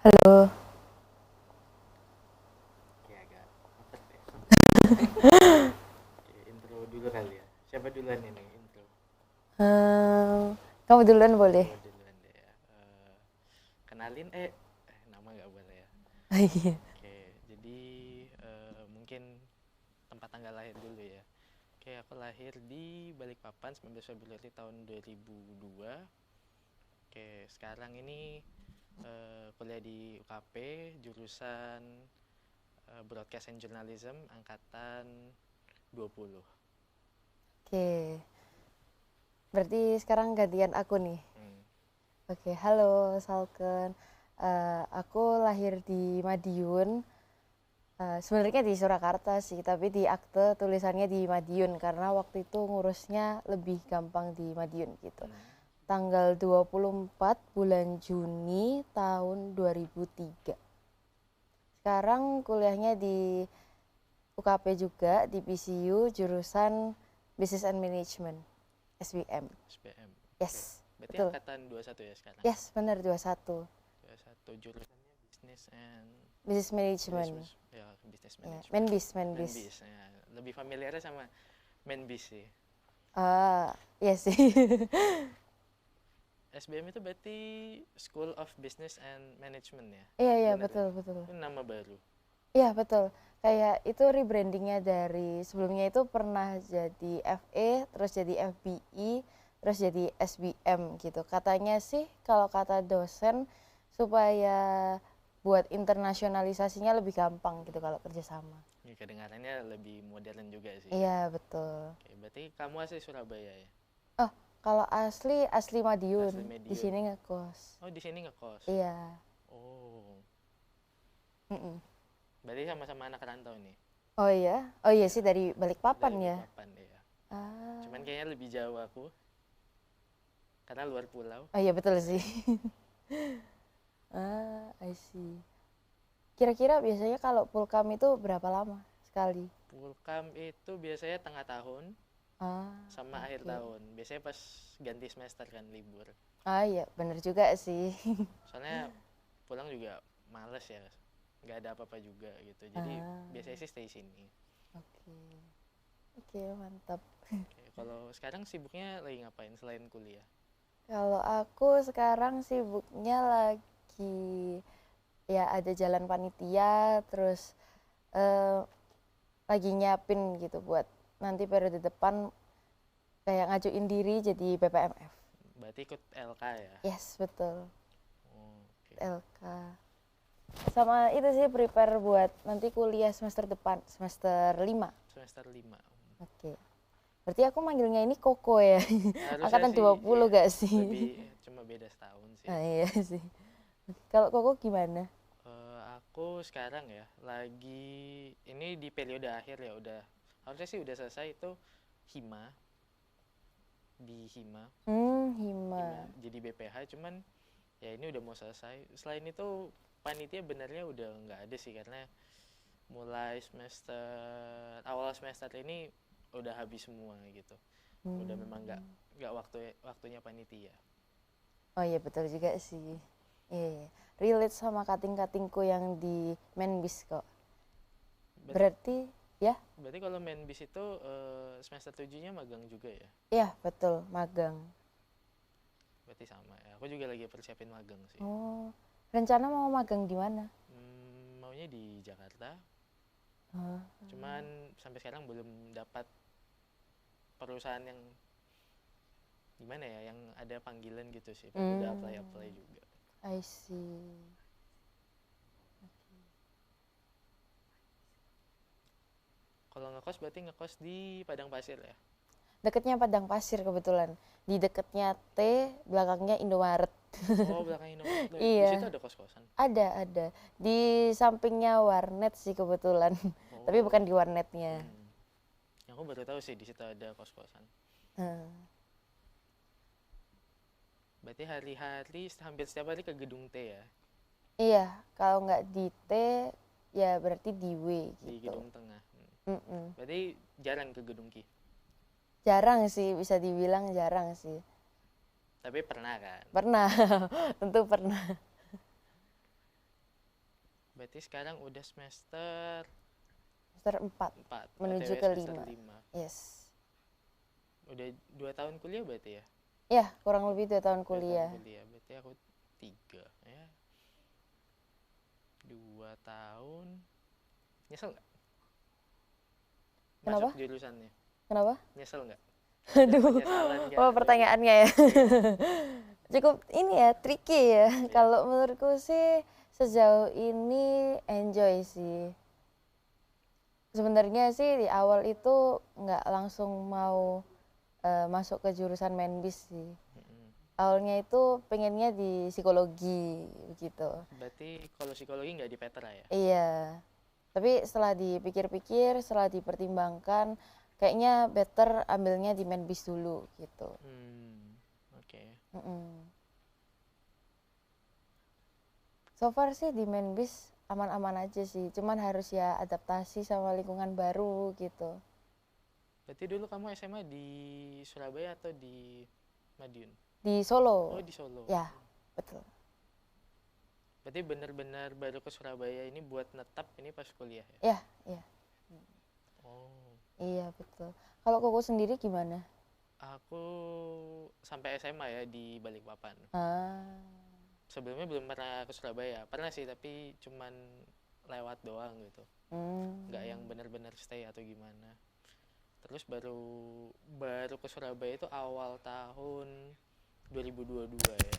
Halo. Oke, agak apet ya. Oke, intro dulu kali ya. Siapa duluan ini intro? Kamu duluan boleh. Gua duluan deh ya. Kenalin, nama nggak boleh ya. Iya. Oke, jadi mungkin tempat tanggal lahir dulu ya. Oke, aku lahir di Balikpapan 19 Februari tahun 2002. Oke, sekarang ini kuliah di UKP, jurusan Broadcast and Journalism, angkatan 20. Oke. Berarti sekarang gantian aku nih. Hmm. Oke, halo Salken. Aku lahir di Madiun. Sebenarnya di Surakarta sih, tapi di akte tulisannya di Madiun karena waktu itu ngurusnya lebih gampang di Madiun gitu. Hmm. Tanggal 24 bulan Juni tahun 2003. Sekarang kuliahnya di UKP juga di PCU jurusan Business and Management SBM. SBM. Yes, Oke. Berarti betul. angkatan 21 ya sekarang? Yes, benar 21. 21 jurusannya Business and Business Management. Ya, Business Ya, Management. Menbis, Menbis. Menbis. Ya, lebih familiar sama Menbis sih. Iya sih. SBM itu berarti School of Business and Management ya? Iya, iya, Benar ya? betul, betul. Itu nama baru. Iya, betul. Kayak itu rebrandingnya dari sebelumnya itu pernah jadi FE, terus jadi FBI, terus jadi SBM gitu. Katanya sih kalau kata dosen supaya buat internasionalisasinya lebih gampang gitu kalau kerjasama. Ya, kedengarannya lebih modern juga sih ya. Iya, betul. Oke, berarti kamu asli Surabaya ya? Oh, kalau asli Madiun, Asli di Medion. sini ngekos. Oh, di sini ngekos. Iya. Oh, Mm-mm. berarti sama-sama anak rantau nih. Oh iya, oh iya Ya, sih dari Balikpapan dari ya. Balikpapan ya. Ah, Cuman kayaknya lebih jauh aku karena luar pulau. oh iya betul sih. I see. Kira-kira biasanya kalau pulkam itu berapa lama sekali? Pulkam itu biasanya tengah tahun sama akhir Oke. tahun. Biasanya pas ganti semester kan libur. Ah iya, bener juga sih. Soalnya pulang juga males ya. Nggak ada apa-apa juga gitu. Jadi Ah, biasanya sih stay sini. oke. Oke, mantap. Oke, kalau sekarang sibuknya lagi ngapain selain kuliah? Kalau aku sekarang sibuknya lagi ya ada jalan panitia, terus eh, lagi nyiapin gitu buat nanti periode depan kayak ngajuin diri jadi BPMF. Berarti ikut LK ya? Yes, betul. Oh, oke. LK. Sama itu sih prepare buat nanti kuliah semester depan, semester 5. Semester 5. Oke. Berarti aku manggilnya ini Koko ya. Harusnya Angkatan sih 20 iya. gak sih? Lebih cuma beda setahun sih. Nah, iya sih. Kalau Koko gimana? Aku sekarang ya lagi ini di periode akhir ya, udah harusnya sih udah selesai itu hima di hima Hima. hima jadi BPH, cuman ya ini udah mau selesai. Selain itu panitia benernya udah nggak ada sih karena mulai awal semester ini udah habis semua gitu. Udah memang nggak waktunya panitia. Oh iya betul juga sih. Iya, iya. Relate sama kating-katingku yang di Menbis kok. berarti Berarti ya? berarti kalau main bis itu semester 7-nya magang juga ya? Iya, betul, magang. Berarti sama ya, aku juga lagi persiapin magang sih. Oh, rencana mau magang di mana? Maunya di Jakarta, Oh, cuman sampai sekarang belum dapat perusahaan yang gimana ya, yang ada panggilan gitu sih. Tapi udah apply juga. I see. Kalau ngekos berarti ngekos di Padang Pasir ya? Deketnya Padang Pasir kebetulan. Di deketnya T, belakangnya Indomaret. Oh, belakang Indomaret lo ya? Di situ Iya, ada kos-kosan? ada. Di sampingnya warnet sih kebetulan. Tapi Oh. bukan di warnetnya. Yang aku baru tahu sih di situ ada kos-kosan. Hmm. Berarti hari-hari hampir setiap hari ke gedung T ya? Iya, kalau nggak di T, ya berarti di W Di gitu. gedung tengah. Mm-mm. Berarti jarang ke gedung Ki? Jarang sih, bisa dibilang jarang sih. Tapi pernah kan? Pernah, tentu pernah. Berarti sekarang udah semester Semester 4 4, menuju OTW ke semester 5. 5. Yes. Udah 2 tahun kuliah berarti ya? Ya, kurang lebih 2 tahun 2 tahun kuliah. kuliah. Berarti aku 3 ya. 2 tahun. Nyesel nggak? Kenapa? Masuk jurusannya. Kenapa? Nyesel nggak? Ada Aduh, penyesalan nggak? oh pertanyaannya ya. Cukup ini ya, tricky ya. Iya. Kalau menurutku sih sejauh ini enjoy sih. Sebenarnya sih di awal itu nggak langsung mau masuk ke jurusan Menbis sih. Mm-mm. Awalnya itu pengennya di psikologi begitu. Berarti kalau psikologi nggak di Petra ya? Iya. Tapi setelah dipikir-pikir, setelah dipertimbangkan, kayaknya better ambilnya di Menbis dulu gitu. Oke. Mm-mm. So far sih di Menbis aman-aman aja sih, cuman harus ya adaptasi sama lingkungan baru gitu. Berarti dulu kamu SMA di Surabaya atau di Madiun? Di Solo. Oh, di Solo. Ya, betul. Berarti benar-benar baru ke Surabaya ini buat netap ini pas kuliah ya? Ya, iya. Oh, Iya, betul. Kalau Koko sendiri gimana? aku sampai SMA ya di Balikpapan. Ah. Sebelumnya belum pernah ke Surabaya. Pernah sih tapi cuman lewat doang gitu. Nggak yang benar-benar stay atau gimana. Terus baru ke Surabaya itu awal tahun 2022 ya.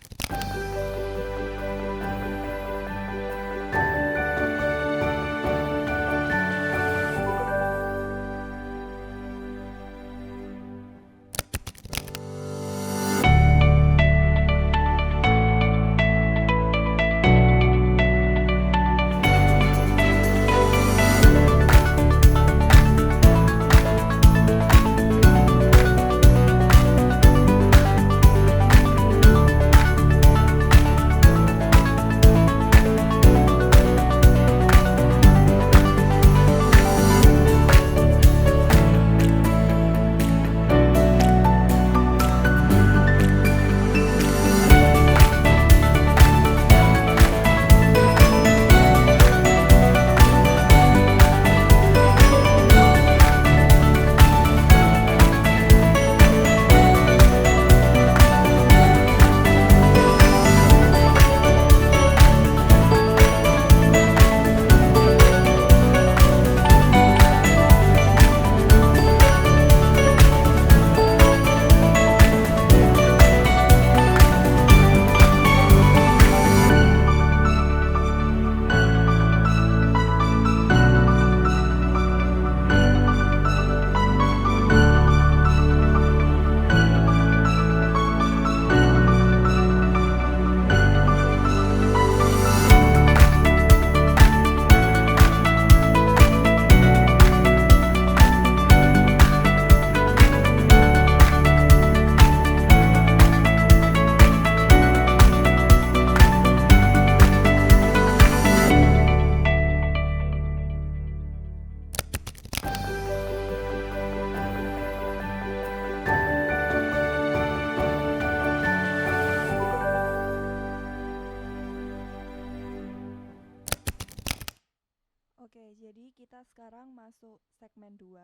Oke, jadi kita sekarang masuk segmen 2.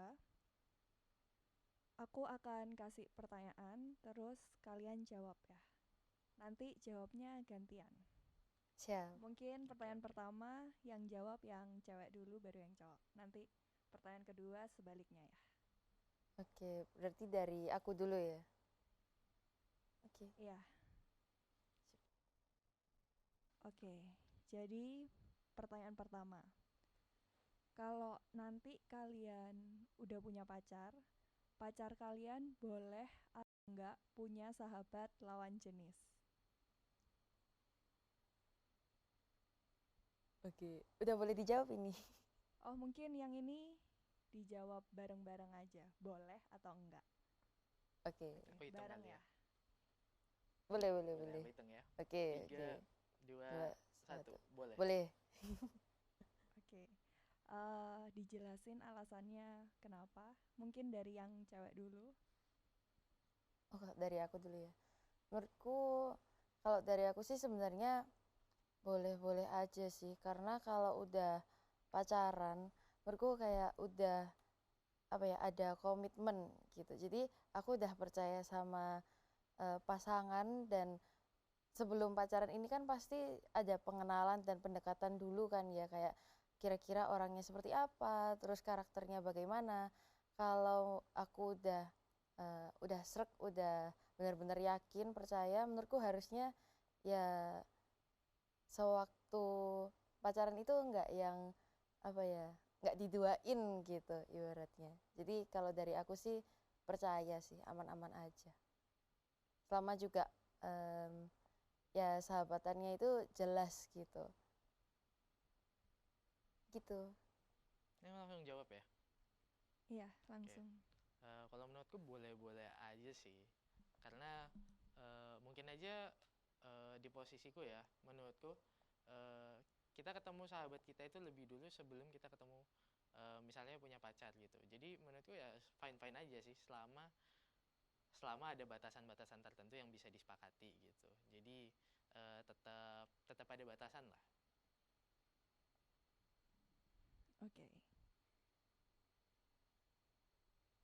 Aku akan kasih pertanyaan, terus kalian jawab ya. Nanti jawabnya gantian. Siap. Mungkin pertanyaan pertama yang jawab yang cewek dulu, baru yang cowok. Nanti pertanyaan kedua sebaliknya ya. Oke, berarti dari aku dulu ya. Oke. Iya. Oke, jadi pertanyaan pertama. Kalau nanti kalian udah punya pacar, pacar kalian boleh atau enggak punya sahabat lawan jenis? Oke, udah boleh dijawab ini. Oh, mungkin yang ini dijawab bareng-bareng aja. Boleh atau enggak? Oke, Aku hitung Bareng kali ya. boleh. Aku hitung ya. Oke, 3, 2, 1. Boleh. Boleh. Oke. Dijelasin alasannya kenapa? Mungkin dari yang cewek dulu. Oh, dari aku dulu ya. Menurutku kalau dari aku sih sebenarnya Boleh-boleh aja sih, karena kalau udah pacaran, menurutku kayak udah apa ya, ada komitmen gitu. Jadi aku udah percaya sama pasangan, dan sebelum pacaran ini kan pasti ada pengenalan dan pendekatan dulu kan ya, kayak kira-kira orangnya seperti apa, terus karakternya bagaimana. Kalau aku udah srek, udah benar-benar yakin, percaya, menurutku harusnya ya sewaktu pacaran itu nggak yang apa ya, nggak diduain gitu ibaratnya. Jadi kalau dari aku sih percaya sih, aman-aman aja. Selama juga em, ya sahabatannya itu jelas gitu. Gitu. Ini langsung jawab ya. Iya, Oke. langsung. Kalau menurutku boleh-boleh aja sih, karena mungkin aja di posisiku ya, menurutku eh, kita ketemu sahabat kita itu lebih dulu sebelum kita ketemu misalnya punya pacar gitu. Jadi menurutku ya fine fine aja sih, selama selama ada batasan-batasan tertentu yang bisa disepakati gitu. Jadi tetap tetap ada batasan lah. Oke.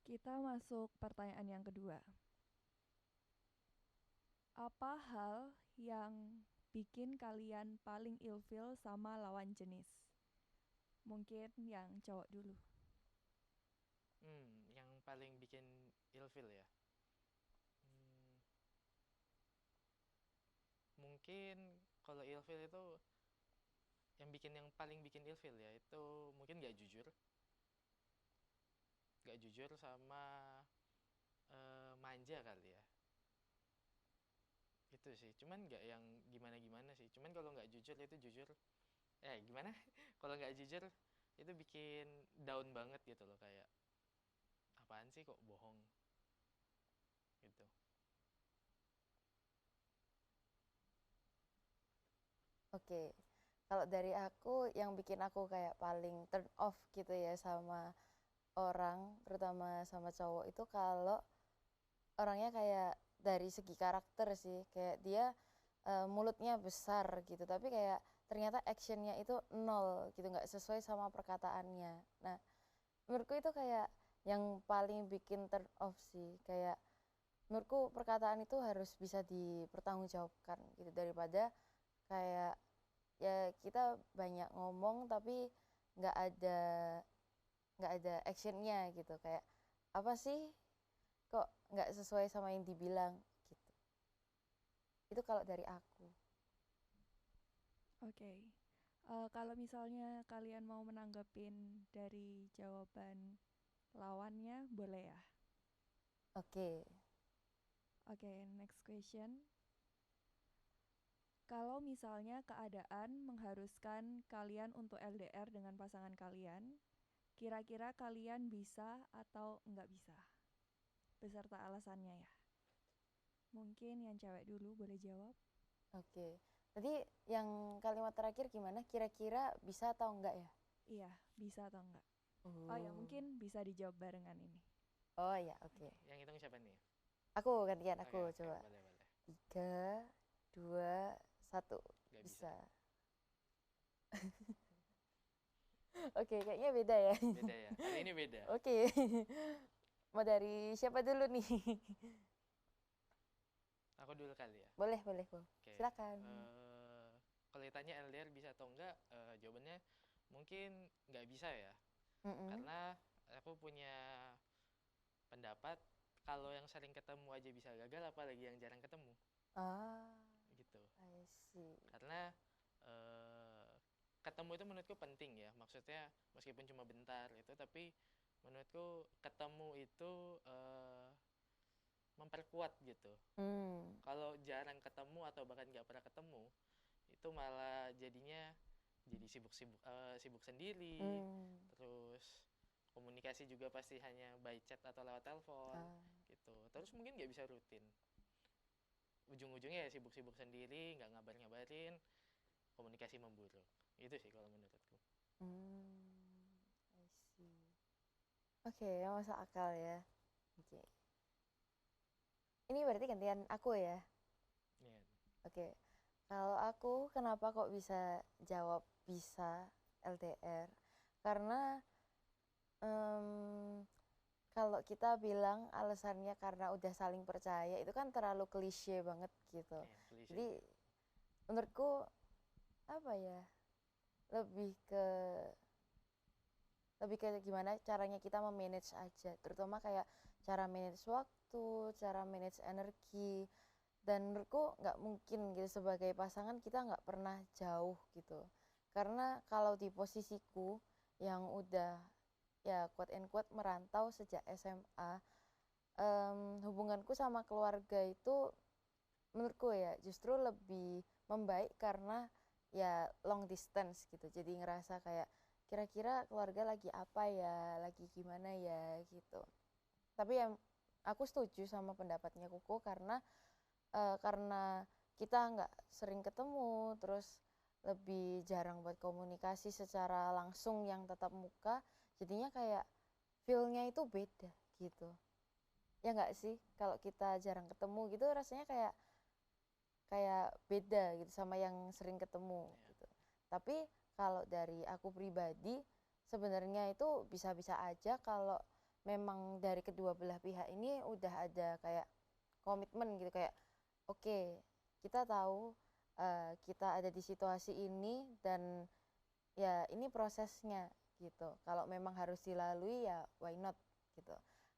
Kita masuk pertanyaan yang kedua. Apa hal yang bikin kalian paling ilfil sama lawan jenis? Mungkin yang cowok dulu. Yang paling bikin ilfil ya. Hmm, Mungkin kalau ilfil itu yang paling bikin ilfil ya itu mungkin nggak jujur sama manja kali ya, itu sih. Cuman nggak yang gimana gimana sih, cuman kalau nggak jujur itu jujur gimana, kalau nggak jujur itu bikin down banget gitu loh, kayak apaan sih kok bohong gitu. Oke. Kalau dari aku, yang bikin aku kayak paling turn off gitu ya sama orang, terutama sama cowok, itu kalau orangnya kayak dari segi karakter sih, kayak dia mulutnya besar gitu, tapi kayak ternyata actionnya itu nol gitu, nggak sesuai sama perkataannya. Nah, menurutku itu kayak yang paling bikin turn off sih, kayak menurutku perkataan itu harus bisa dipertanggungjawabkan gitu, daripada kayak ya kita banyak ngomong tapi nggak ada nggak ada actionnya gitu, kayak apa sih, kok nggak sesuai sama yang dibilang gitu. Itu kalau dari aku. Oke. Kalau misalnya kalian mau menanggapin dari jawaban lawannya, boleh ya? Oke. Oke, next question. Kalau misalnya keadaan mengharuskan kalian untuk LDR dengan pasangan kalian, kira-kira kalian bisa atau nggak bisa? Beserta alasannya ya. Mungkin yang cewek dulu boleh jawab. Oke, tadi yang kalimat terakhir gimana, kira-kira bisa atau enggak ya? Iya, bisa atau enggak? Oh ya, Oh, mungkin bisa dijawab barengan ini. oh ya, oke. Oke, yang hitung siapa nih? Aku gantian, Oke, aku oke, coba. boleh boleh. 3, 2, 1. Nggak bisa. Bisa. Oke, kayaknya beda ya. Beda ya, kali ini beda. Oke. Mau dari siapa dulu nih? Aku dulu kali ya. Boleh, boleh, Bu. Oke, Silakan. kalau ditanya LDR bisa atau enggak, jawabannya mungkin nggak bisa ya. Mm-mm. Karena aku punya pendapat, kalau yang sering ketemu aja bisa gagal, apalagi yang jarang ketemu, Ah, gitu. I see. Karena eh, ketemu itu menurutku penting ya. Maksudnya meskipun cuma bentar itu, tapi menurutku ketemu itu memperkuat gitu. Hmm. Kalau jarang ketemu atau bahkan nggak pernah ketemu, itu malah jadinya jadi sibuk sendiri, Hmm. terus komunikasi juga pasti hanya by chat atau lewat telepon Ah. gitu. Terus mungkin nggak bisa rutin, ujung-ujungnya ya sibuk-sibuk sendiri, nggak ngabarin, komunikasi memburuk. Itu sih kalau menurutku. Hmm. I see. Oke, masuk akal ya. Oke. Ini berarti gantian aku ya. Iya. Oke. Kalau aku kenapa kok bisa jawab bisa LDR? Karena em, kalau kita bilang alasannya karena udah saling percaya itu kan terlalu klise banget gitu. Ya, klise Jadi sih. menurutku apa ya, lebih ke lebih kayak gimana caranya kita memanage aja, terutama kayak cara manage waktu, cara manage energi. Dan menurutku nggak mungkin gitu sebagai pasangan kita nggak pernah jauh gitu, karena kalau di posisiku yang udah ya quote and quote merantau sejak SMA, hubunganku sama keluarga itu menurutku ya justru lebih membaik karena ya long distance gitu, jadi ngerasa kayak kira-kira keluarga lagi apa ya, lagi gimana ya gitu. Tapi yang aku setuju sama pendapatnya Kuku karena kita nggak sering ketemu, terus lebih jarang buat komunikasi secara langsung yang tatap muka, jadinya kayak feel-nya itu beda gitu. Ya nggak sih, kalau kita jarang ketemu gitu rasanya kayak kayak beda gitu sama yang sering ketemu Ya. gitu. Tapi kalau dari aku pribadi sebenarnya itu bisa-bisa aja kalau memang dari kedua belah pihak ini udah ada kayak komitmen gitu, kayak oke, kita tahu kita ada di situasi ini dan ya ini prosesnya gitu. Kalau memang harus dilalui ya why not gitu.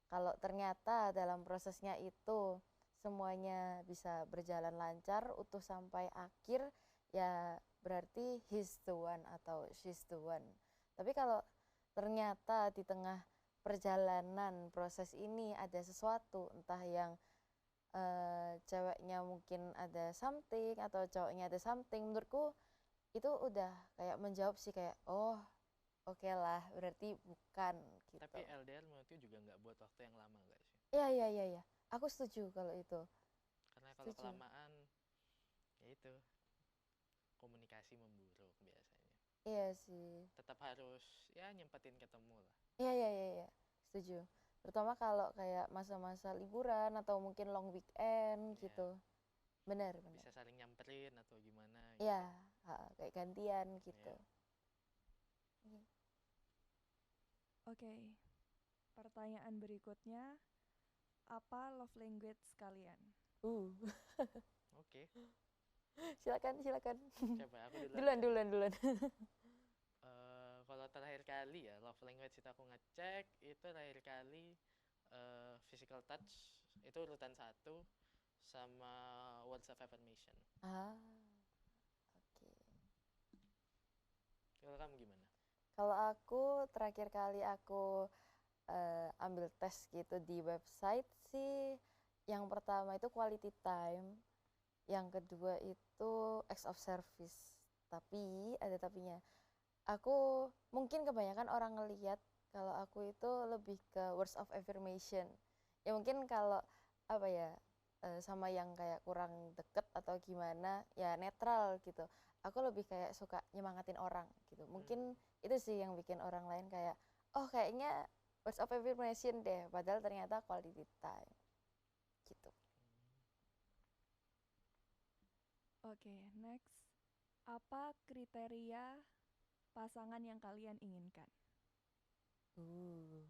Kalau ternyata dalam prosesnya itu semuanya bisa berjalan lancar, utuh sampai akhir, ya berarti he's the one atau she's the one. Tapi kalau ternyata di tengah perjalanan proses ini ada sesuatu, entah yang ceweknya mungkin ada something atau cowoknya ada something, menurutku itu udah kayak menjawab sih, kayak oh oke lah berarti bukan gitu. Tapi LDR menurutku juga nggak buat waktu yang lama nggak sih? Iya iya iya iya, aku setuju kalau itu, Karena kalau setuju. kelamaan ya itu komunikasi memburuk biasanya. Iya sih. Tetap harus ya nyempetin ketemu lah. Iya iya iya iya, setuju. Terutama kalau kayak masa-masa liburan atau mungkin long weekend Ya, gitu. Benar benar. bisa saling nyamperin atau gimana Iya, gitu. kayak gantian gitu. Ya. Iya. Oke, pertanyaan berikutnya, apa love language kalian? Uh, Oke, silakan silakan. coba aku duluan Duluan ya. duluan duluan. Kalau terakhir kali ya love language itu aku ngecek itu terakhir kali physical touch itu urutan satu sama words of affirmation. Ah, oke. Kalau kamu gimana? Kalau aku terakhir kali aku ambil tes gitu di website sih, yang pertama itu quality time, yang kedua itu acts of service. Tapi ada tapinya. Aku mungkin kebanyakan orang ngelihat kalau aku itu lebih ke words of affirmation. Ya mungkin kalau apa ya, sama yang kayak kurang deket atau gimana ya netral gitu. Aku lebih kayak suka nyemangatin orang gitu. Mungkin itu sih yang bikin orang lain kayak oh kayaknya words of affirmation deh, padahal ternyata quality time gitu. Oke, next. Apa kriteria pasangan yang kalian inginkan? Uh,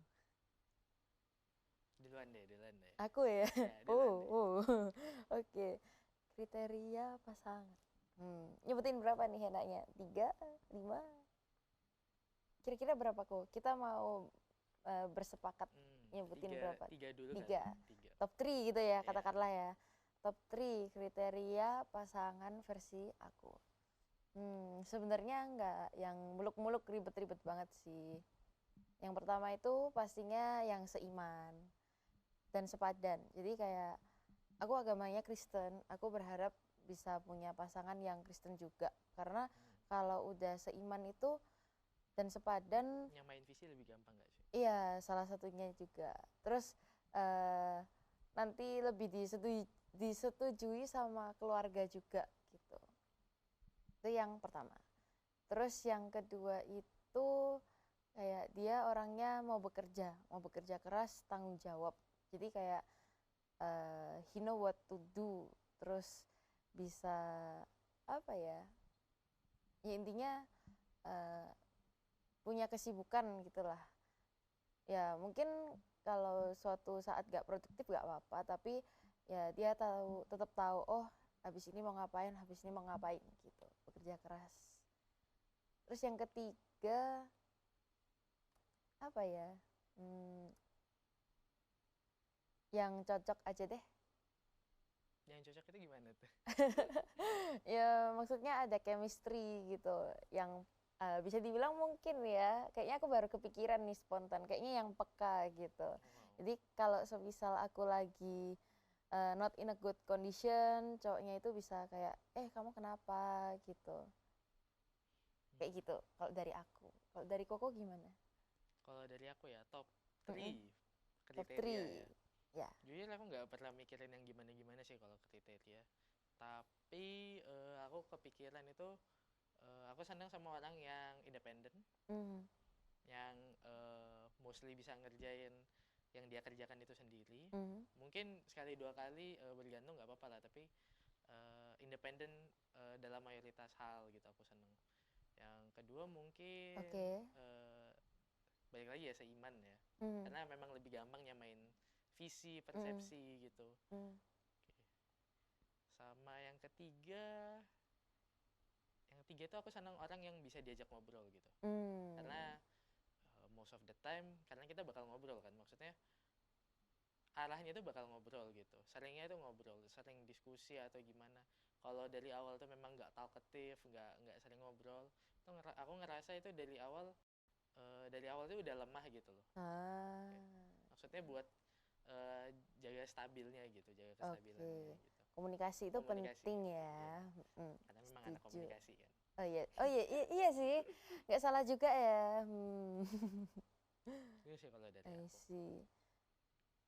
Duluan deh. aku ya. Ya, duluan deh. Oke. Kriteria pasangan. Nyebutin berapa nih enaknya? 3, 5? Kira-kira berapa kok? Kita mau bersepakat nyebutin Tiga, berapa? tiga dulu kali. 3. Tiga. Top 3 gitu ya, Ya. katakanlah ya. Top 3 kriteria pasangan versi aku. Sebenarnya nggak yang muluk-muluk ribet-ribet banget sih. Yang pertama itu pastinya yang seiman dan sepadan. Jadi kayak aku agamanya Kristen, aku berharap bisa punya pasangan yang Kristen juga. Karena kalau udah seiman itu dan sepadan, Nyamain visi lebih gampang gak sih? iya salah satunya juga. Terus nanti lebih disetujui sama keluarga juga gitu. Itu yang pertama. Terus yang kedua itu kayak dia orangnya mau bekerja keras, tanggung jawab. Jadi kayak he know what to do, terus bisa apa ya, ya intinya punya kesibukan gitulah. Ya mungkin kalau suatu saat gak produktif gak apa-apa, tapi ya dia tetap tahu, oh habis ini mau ngapain gitu, bekerja keras. Terus yang ketiga apa ya, yang cocok aja deh. Yang cocok itu gimana tuh? Ya maksudnya ada chemistry gitu, yang bisa dibilang mungkin ya, kayaknya aku baru kepikiran nih spontan, kayaknya yang peka gitu. Wow. Jadi kalau semisal aku lagi not in a good condition, cowoknya itu bisa kayak, kamu kenapa gitu, kayak gitu. Kalau dari aku, kalau dari Koko gimana? Kalau dari aku ya top 3 Top kriteria 3 ya. ya. Jujur aku nggak pernah mikirin yang gimana-gimana sih kalau kriteria. Tapi aku kepikiran itu, aku senang sama orang yang independen, yang mostly bisa ngerjain yang dia kerjakan itu sendiri. Mungkin sekali 2 kali bergantung nggak apa-apa lah, tapi independen dalam mayoritas hal gitu aku senang. Yang kedua mungkin balik lagi ya seiman ya, karena memang lebih gampang nyamain visi, persepsi gitu. Sama yang ketiga itu aku senang orang yang bisa diajak ngobrol gitu. Karena most of the time, karena kita bakal ngobrol kan, maksudnya arahnya itu bakal ngobrol gitu. Seringnya itu ngobrol, sering diskusi atau gimana. Kalau dari awal tuh memang nggak talkative, nggak sering ngobrol, itu aku ngerasa itu dari awal tuh udah lemah gitu loh. Maksudnya buat jaga stabilnya gitu, jaga kestabilannya gitu. Komunikasi itu penting ya. Karena memang anak komunikasi kan. Oh iya sih, nggak salah juga ya. Itu sih kalau dari aku.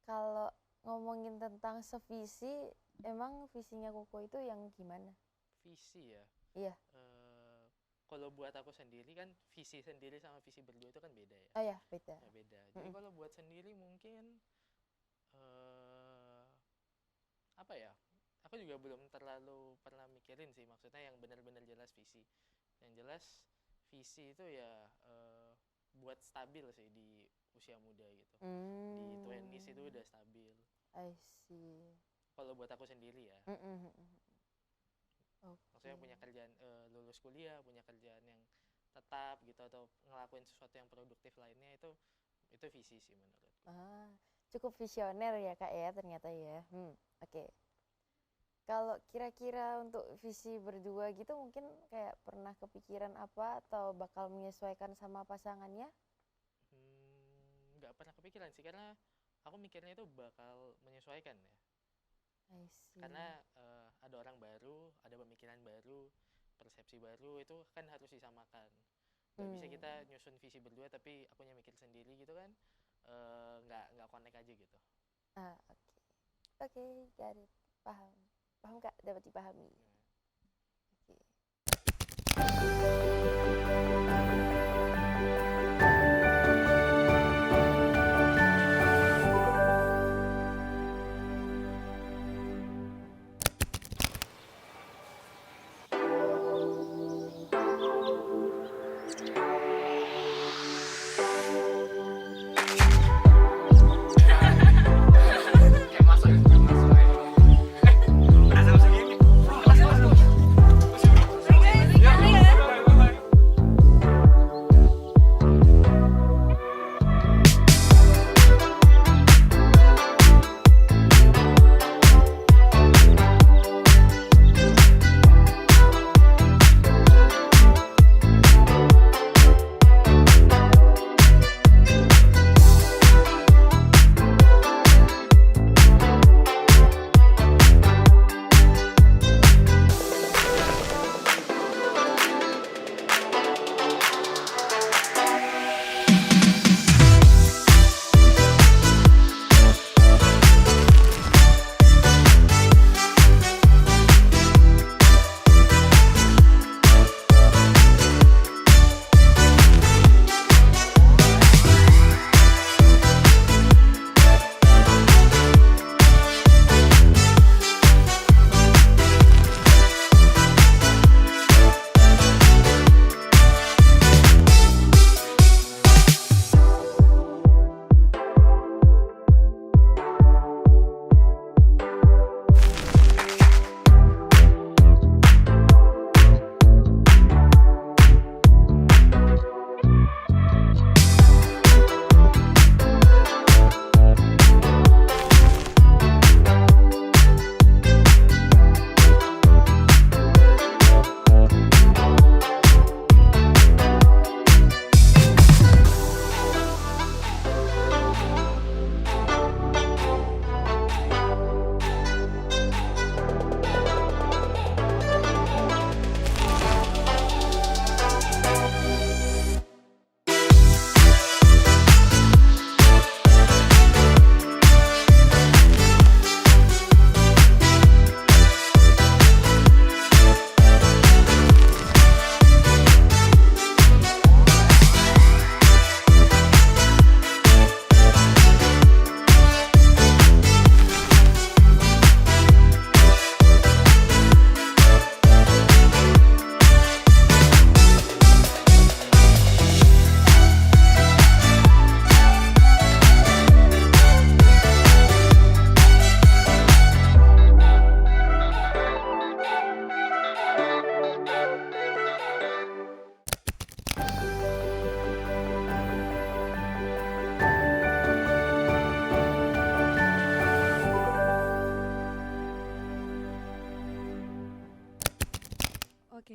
Kalau ngomongin tentang sevisi, emang visinya Koko itu yang gimana? Visi ya? Iya. Kalau buat aku sendiri kan, visi sendiri sama visi berdua itu kan beda ya? Oh iya, beda. Ya, beda. Jadi kalau buat sendiri mungkin, apa ya, aku juga belum terlalu pernah mikirin sih, maksudnya yang benar-benar jelas visi. Yang jelas visi itu ya buat stabil sih di usia muda gitu. Di 20s itu udah stabil. I see. Kalau buat aku sendiri ya. Maksudnya punya kerjaan, lulus kuliah, punya kerjaan yang tetap gitu, atau ngelakuin sesuatu yang produktif lainnya, itu visi sih menurutku. Cukup visioner ya Kak ya ternyata ya. Oke. Kalau kira-kira untuk visi berdua gitu, mungkin kayak pernah kepikiran apa atau bakal menyesuaikan sama pasangannya? Nggak pernah kepikiran sih, karena aku mikirnya itu bakal menyesuaikan ya. I see. Karena ada orang baru, ada pemikiran baru, persepsi baru, itu kan harus disamakan. Nggak bisa kita nyusun visi berdua tapi akunya mikir sendiri gitu kan, nggak connect aja gitu. Oke, got it. Paham Kak, dapat dipahami.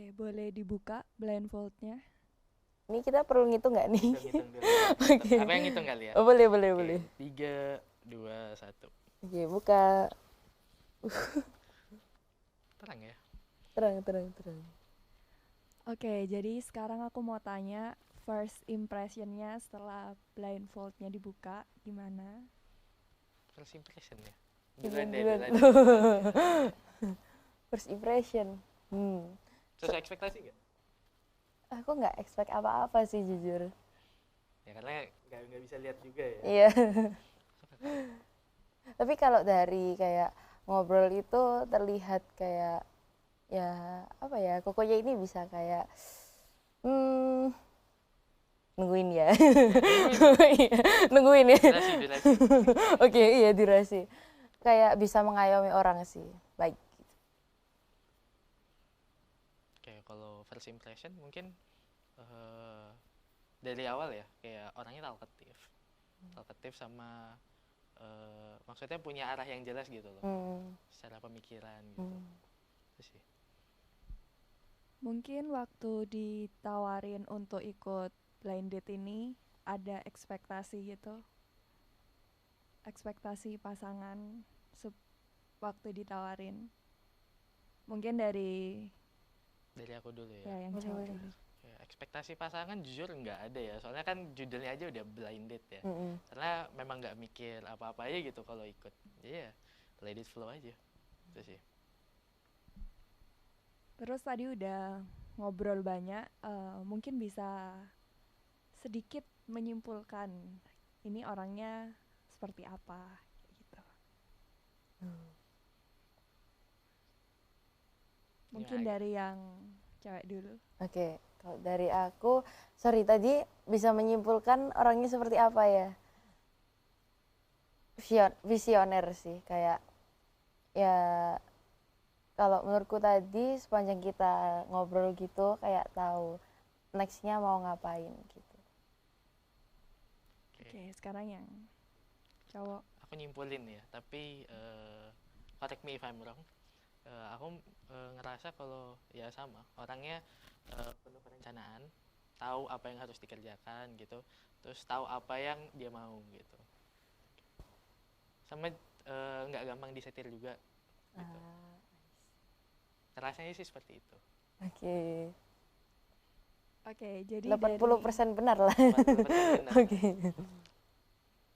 Oke, boleh dibuka blindfoldnya. Ini kita perlu ngitung nggak nih? Hitung dulu. Oke. Apa yang ngitung kali ya? Oh, boleh, boleh, Oke, boleh. 3, 2, 1. Oke, buka. Terang ya? Terang, terang, terang. Oke, jadi sekarang aku mau tanya first impressionnya setelah blindfoldnya dibuka gimana? First impression ya? Duluan, Duluan deh, duluan. duluan deh. First impression. Sesuai ekspektasi nggak? Aku nggak expect apa-apa sih jujur. Ya karena nggak bisa lihat juga ya. Iya. Tapi kalau dari kayak ngobrol itu terlihat kayak ya apa ya, Kokonya ini bisa kayak nungguin ya. Iya, nungguin ya. Durasi. Oke, iya durasi. Kayak bisa mengayomi orang sih. Baik. Oke, kalau first impression mungkin dari awal ya, kayak orangnya talkatif sama maksudnya punya arah yang jelas gitu loh, secara pemikiran gitu. Itu sih. Mungkin waktu ditawarin untuk ikut blind date ini ada ekspektasi gitu. Ekspektasi pasangan waktu ditawarin. Mungkin dari aku dulu ya. yang Boleh, cowok boleh. dulu. Ya, ekspektasi pasanger jujur nggak ada ya, soalnya kan judulnya aja udah blind date ya. Karena memang nggak mikir apa-apa aja gitu kalau ikut. Jadi ya let it flow aja. Itu sih. Terus tadi udah ngobrol banyak, mungkin bisa sedikit menyimpulkan ini orangnya seperti apa gitu. Mungkin Gimana? dari yang cewek dulu. Oke, kalau dari aku, sorry tadi bisa menyimpulkan orangnya seperti apa ya? Visioner sih, kayak ya kalau menurutku tadi sepanjang kita ngobrol gitu kayak tahu nextnya mau ngapain gitu. Oke, sekarang yang cowok. Aku nyimpulin ya, tapi correct me if I'm wrong. Aku ngerasa kalau ya sama, orangnya penuh perencanaan, tahu apa yang harus dikerjakan gitu, terus tahu apa yang dia mau gitu. Sama nggak gampang disetir juga gitu. Rasanya sih seperti itu. Oke. Oke, jadi 80% benar lah. 40% benar.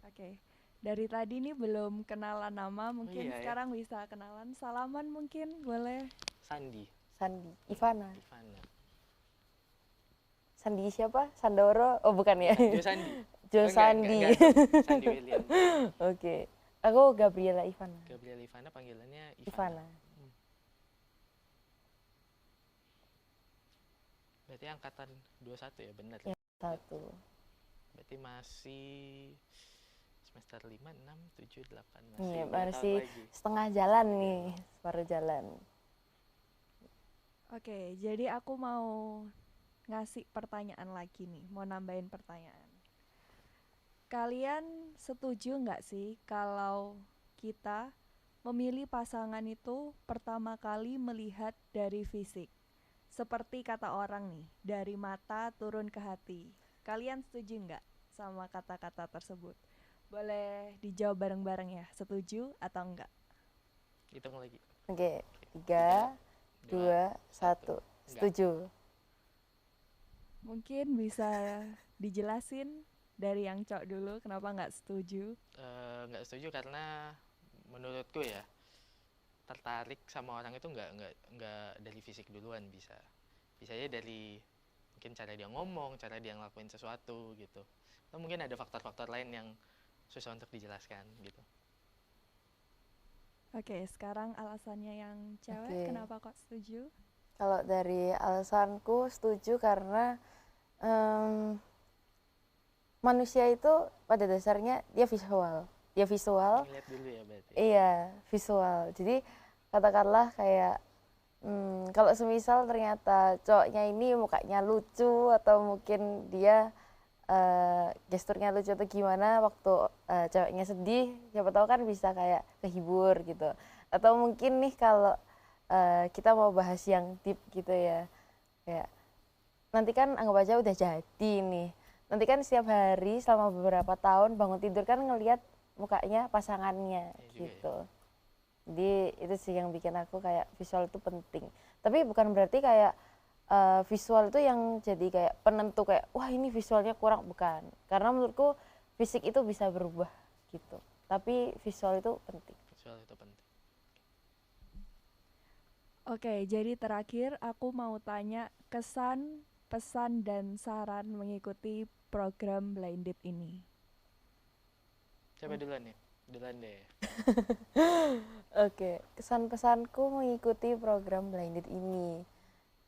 Oke. Dari tadi nih belum kenalan nama, mungkin iya ya. sekarang bisa kenalan. Salaman mungkin boleh. Sandi. Ivana. Ivana. Sandi siapa? Sandoro? Oh bukan ya. Jo Sandi. Jo Sandi. Enggak, Sandi William. Oke. Aku Gabriela Ivana. Gabriela Ivana, panggilannya Ivana. Berarti angkatan 21 ya, benar Ya, ya? 1. Berarti masih semester 5, 6, 7, 8. Iya, berapa tahun masih lagi? setengah jalan nih, baru jalan. Oke, jadi aku mau ngasih pertanyaan lagi nih, mau nambahin pertanyaan. Kalian setuju nggak sih kalau kita memilih pasangan itu pertama kali melihat dari fisik? Seperti kata orang nih, dari mata turun ke hati. Kalian setuju nggak sama kata-kata tersebut? Boleh dijawab bareng-bareng ya, setuju atau enggak? Hitung lagi. Oke, 3, 2, 1. Setuju. Mungkin bisa dijelasin dari yang cowok dulu kenapa nggak setuju? Nggak setuju karena menurutku ya, tertarik sama orang itu nggak dari fisik duluan, bisa aja dari mungkin cara dia ngomong, cara dia ngelakuin sesuatu gitu. Atau mungkin ada faktor-faktor lain yang susah untuk dijelaskan gitu. Oke, sekarang alasannya yang cewek, Oke. kenapa kok setuju? Kalau dari alasanku setuju karena manusia itu pada dasarnya dia visual. Ngeliat dulu ya berarti. Iya, visual. Jadi katakanlah kayak kalau semisal ternyata cowoknya ini mukanya lucu atau mungkin dia gesturnya lucu atau gimana waktu ceweknya sedih, siapa tahu kan bisa kayak kehibur gitu. Atau mungkin nih kalau kita mau bahas yang deep gitu ya, kayak nanti kan anggap aja udah jadi nih, nanti kan setiap hari selama beberapa tahun bangun tidur kan ngelihat mukanya pasangannya Iya juga ya. gitu. Jadi itu sih yang bikin aku kayak visual itu penting, tapi bukan berarti kayak visual itu yang jadi kayak penentu kayak wah ini visualnya kurang, bukan, karena menurutku fisik itu bisa berubah gitu, tapi visual itu penting. Visual itu penting. Oke, jadi terakhir aku mau tanya kesan, pesan, dan saran mengikuti program Blinded ini. Siapa duluan nih? Duluan deh. Oke, kesan pesanku mengikuti program Blinded ini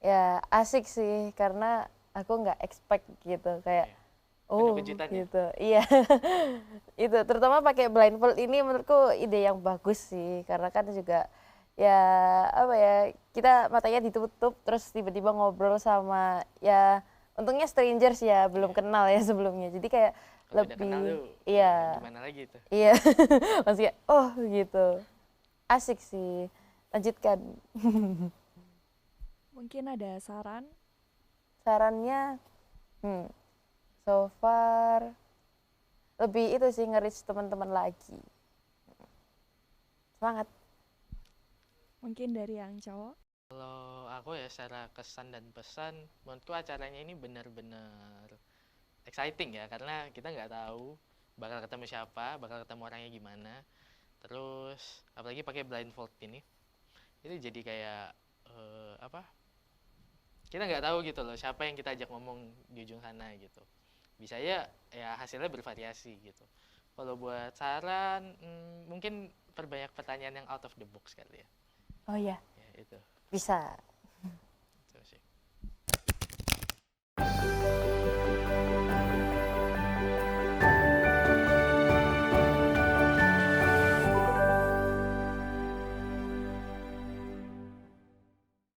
ya asik sih, karena aku nggak expect gitu kayak Penuh kejutan ya? gitu iya. Itu terutama pakai blindfold ini menurutku ide yang bagus sih, karena kan juga ya apa ya, kita matanya ditutup terus tiba-tiba ngobrol sama ya untungnya strangers ya, belum kenal ya sebelumnya, jadi kayak Kalau udah kenal lebih tuh iya gimana lagi tuh? iya. Maksudnya oh gitu, asik sih, lanjutkan. Mungkin ada saran? Sarannya so far lebih itu sih, nge-reach teman-teman lagi, semangat. Mungkin dari yang cowok? Kalau aku ya secara kesan dan pesan, menurutku acaranya ini benar-benar exciting ya, karena kita nggak tahu bakal ketemu siapa, bakal ketemu orangnya gimana. Terus apalagi pakai blindfold ini, itu jadi kayak apa? Kita nggak tahu gitu loh siapa yang kita ajak ngomong di ujung sana gitu. Bisa ya hasilnya bervariasi gitu. Kalau buat saran, mungkin perbanyak pertanyaan yang out of the box kali ya. Oh iya, Ya itu. bisa.